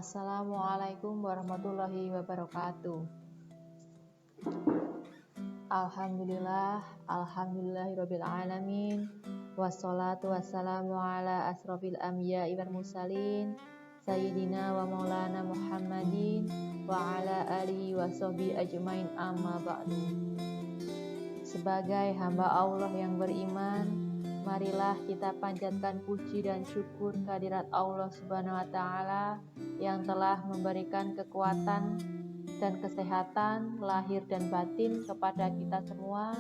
Assalamualaikum warahmatullahi wabarakatuh. Alhamdulillahirabbil alamin. Wassalatu wassalamu ala asrofil anbiya'i wal mursalin sayyidina wa maulana Muhammadin wa ala alihi wa sahbihi ajmain, amma ba'du. Sebagai hamba Allah yang beriman, marilah kita panjatkan puji dan syukur kehadirat Allah Subhanahu wa Ta'ala yang telah memberikan kekuatan dan kesehatan lahir dan batin kepada kita semua,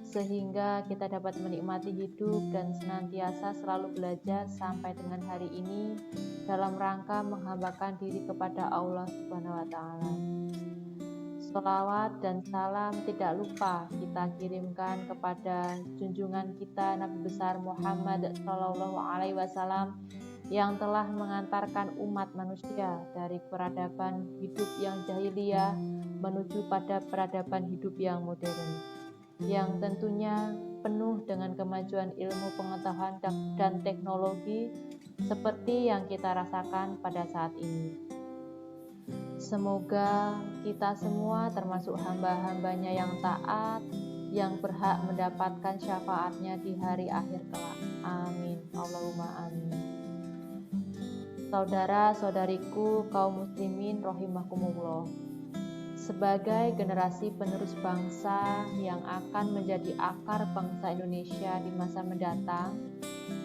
sehingga kita dapat menikmati hidup dan senantiasa selalu belajar sampai dengan hari ini dalam rangka menghambakan diri kepada Allah Subhanahu wa Ta'ala. Sholawat dan salam tidak lupa kita kirimkan kepada junjungan kita Nabi besar Muhammad Shallallahu Alaihi Wasallam yang telah mengantarkan umat manusia dari peradaban hidup yang jahiliyah menuju pada peradaban hidup yang modern, yang tentunya penuh dengan kemajuan ilmu pengetahuan dan teknologi seperti yang kita rasakan pada saat ini. Semoga kita semua termasuk hamba-hambanya yang taat, yang berhak mendapatkan syafaatnya di hari akhir kelak. Amin. Allahumma amin. Saudara-saudariku kaum muslimin rahimakumullah. Sebagai generasi penerus bangsa yang akan menjadi akar bangsa Indonesia di masa mendatang,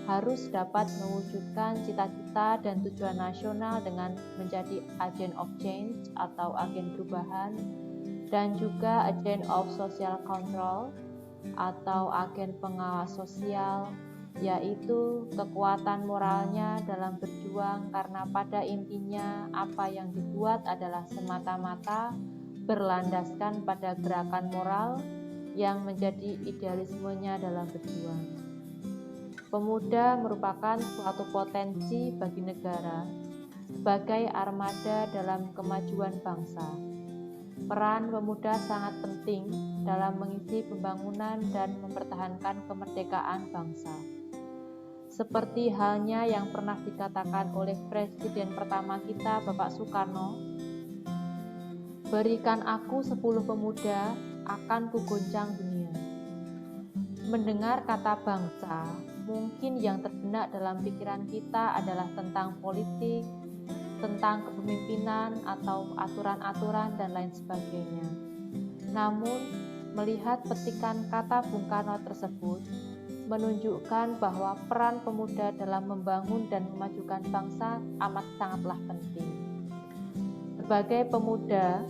harus dapat mewujudkan cita-cita dan tujuan nasional dengan menjadi agent of change atau agen perubahan, dan juga agent of social control atau agen pengawas sosial, yaitu kekuatan moralnya dalam berjuang, karena pada intinya apa yang dibuat adalah semata-mata berlandaskan pada gerakan moral yang menjadi idealismenya dalam berjuang. Pemuda merupakan suatu potensi bagi negara sebagai armada dalam kemajuan bangsa. Peran pemuda sangat penting dalam mengisi pembangunan dan mempertahankan kemerdekaan bangsa. Seperti halnya yang pernah dikatakan oleh Presiden pertama kita, Bapak Soekarno, "Berikan aku 10 pemuda, akan kugoncang dunia." Mendengar kata bangsa, mungkin yang terbenak dalam pikiran kita adalah tentang politik, tentang kepemimpinan atau aturan-aturan dan lain sebagainya. Namun, melihat petikan kata Bung Karno tersebut menunjukkan bahwa peran pemuda dalam membangun dan memajukan bangsa amat sangatlah penting. Sebagai pemuda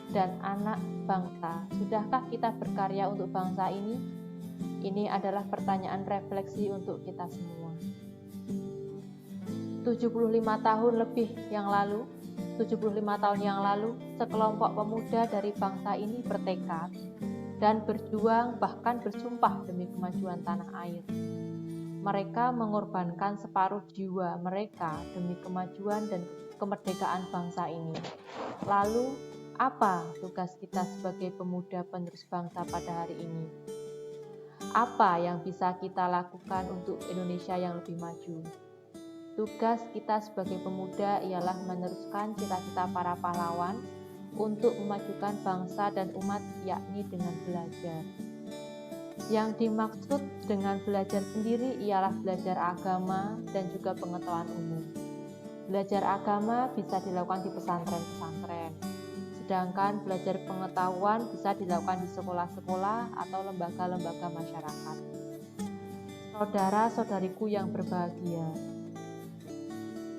dan anak bangsa, sudahkah kita berkarya untuk bangsa ini? Ini adalah pertanyaan refleksi untuk kita semua. 75 tahun yang lalu, sekelompok pemuda dari bangsa ini bertekad dan berjuang, bahkan bersumpah demi kemajuan tanah air. Mereka mengorbankan separuh jiwa mereka demi kemajuan dan kemerdekaan bangsa ini. Lalu, apa tugas kita sebagai pemuda penerus bangsa pada hari ini? Apa yang bisa kita lakukan untuk Indonesia yang lebih maju? Tugas kita sebagai pemuda ialah meneruskan cita-cita para pahlawan untuk memajukan bangsa dan umat, yakni dengan belajar. Yang dimaksud dengan belajar sendiri ialah belajar agama dan juga pengetahuan umum. Belajar agama bisa dilakukan di pesantren-pesantren, sedangkan belajar pengetahuan bisa dilakukan di sekolah-sekolah atau lembaga-lembaga masyarakat. Saudara-saudariku yang berbahagia,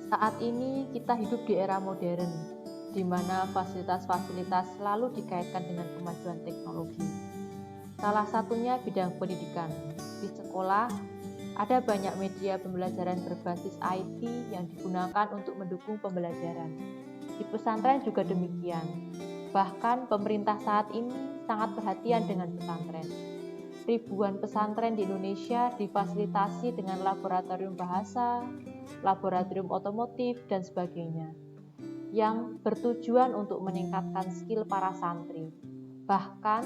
saat ini kita hidup di era modern, di mana fasilitas-fasilitas selalu dikaitkan dengan kemajuan teknologi. Salah satunya bidang pendidikan. Di sekolah, ada banyak media pembelajaran berbasis IT yang digunakan untuk mendukung pembelajaran. Di pesantren juga demikian. Bahkan pemerintah saat ini sangat perhatian dengan pesantren. Ribuan pesantren di Indonesia difasilitasi dengan laboratorium bahasa, laboratorium otomotif, dan sebagainya, yang bertujuan untuk meningkatkan skill para santri. Bahkan,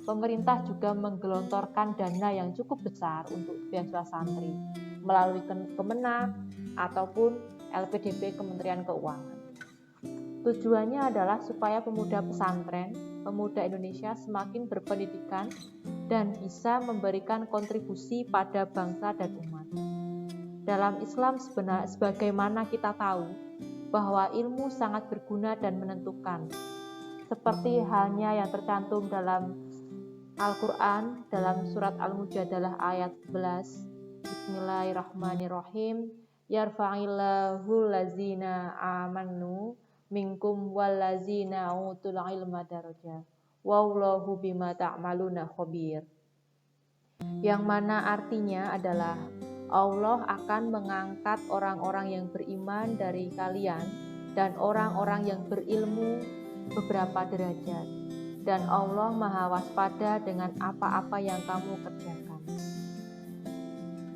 pemerintah juga menggelontorkan dana yang cukup besar untuk beasiswa santri melalui Kemenag ataupun LPDP Kementerian Keuangan. Tujuannya adalah supaya pemuda pesantren, pemuda Indonesia semakin berpendidikan dan bisa memberikan kontribusi pada bangsa dan umat. Dalam Islam sebagaimana kita tahu bahwa ilmu sangat berguna dan menentukan. Seperti halnya yang tercantum dalam Al-Quran dalam surat Al-Mujadalah ayat 11. Bismillahirrahmanirrahim. Yarfa'illahu lazina amanu minkum wallazina utul ilma darajat. Wallahu bima ta'maluna khabir. Yang mana artinya adalah Allah akan mengangkat orang-orang yang beriman dari kalian dan orang-orang yang berilmu beberapa derajat. Dan Allah maha waspada dengan apa-apa yang kamu kerjakan.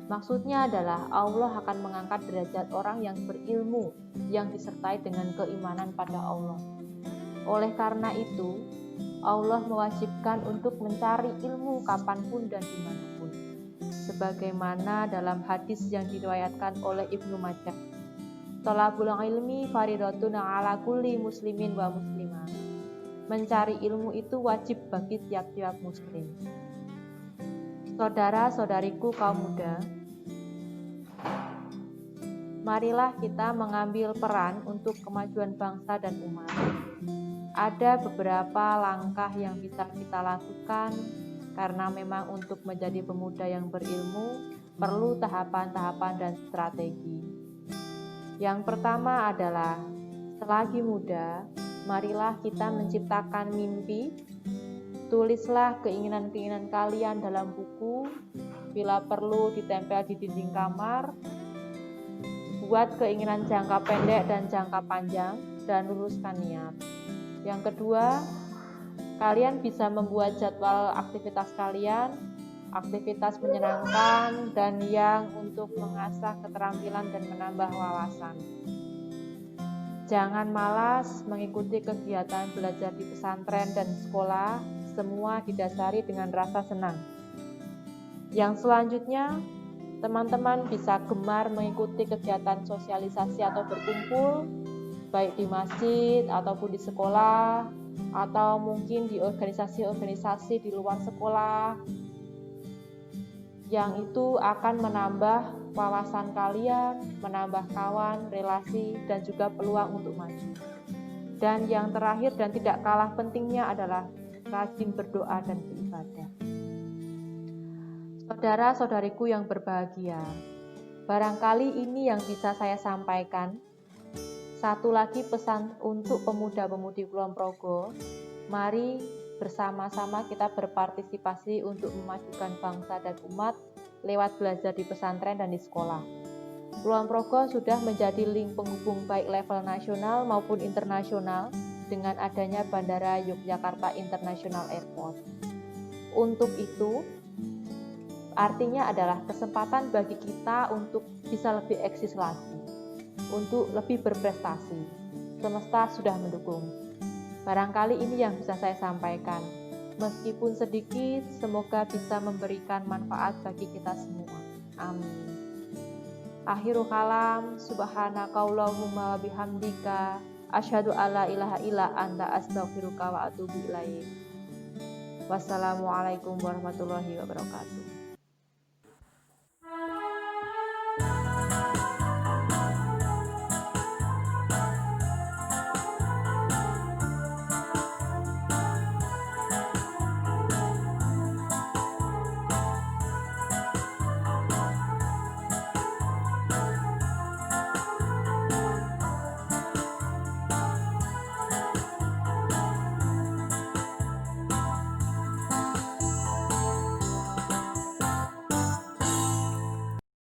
Maksudnya adalah Allah akan mengangkat derajat orang yang berilmu yang disertai dengan keimanan pada Allah. Oleh karena itu, Allah mewajibkan untuk mencari ilmu kapanpun dan dimanapun. Sebagaimana dalam hadis yang diriwayatkan oleh Ibnu Majah. Thalabul ilmi faridatun ala kulli muslimin wa muslimah. Mencari ilmu itu wajib bagi tiap-tiap muslim. Saudara-saudariku kaum muda, marilah kita mengambil peran untuk kemajuan bangsa dan umat. Ada beberapa langkah yang bisa kita lakukan karena memang untuk menjadi pemuda yang berilmu perlu tahapan-tahapan dan strategi. Yang pertama adalah selagi muda, marilah kita menciptakan mimpi. Tulislah keinginan-keinginan kalian dalam buku, bila perlu ditempel di dinding kamar. Buat keinginan jangka pendek dan jangka panjang, dan luruskan niat. Yang kedua, kalian bisa membuat jadwal aktivitas kalian, aktivitas menyenangkan dan yang untuk mengasah keterampilan dan menambah wawasan. Jangan malas mengikuti kegiatan belajar di pesantren dan sekolah, semua didasari dengan rasa senang. Yang selanjutnya, teman-teman bisa gemar mengikuti kegiatan sosialisasi atau berkumpul, baik di masjid ataupun di sekolah, atau mungkin di organisasi-organisasi di luar sekolah, yang itu akan menambah wawasan kalian, menambah kawan, relasi, dan juga peluang untuk maju. Dan yang terakhir dan tidak kalah pentingnya adalah rajin berdoa dan beribadah. Saudara-saudariku yang berbahagia, barangkali ini yang bisa saya sampaikan. Satu lagi pesan untuk pemuda-pemudi Kulon Progo, mari bersama-sama kita berpartisipasi untuk memajukan bangsa dan umat lewat belajar di pesantren dan di sekolah. Kulon Progo sudah menjadi link penghubung baik level nasional maupun internasional dengan adanya Bandara Yogyakarta International Airport. Untuk itu, artinya adalah kesempatan bagi kita untuk bisa lebih eksis lagi, untuk lebih berprestasi. Semesta sudah mendukung. Barangkali ini yang bisa saya sampaikan. Meskipun sedikit, semoga bisa memberikan manfaat bagi kita semua. Amin. Akhirul kalam, subhanakallahumma wa bihamdika, asyhadu alla ilaha illa anta astaghfiruka wa atubu ilaik. Wassalamualaikum warahmatullahi wabarakatuh.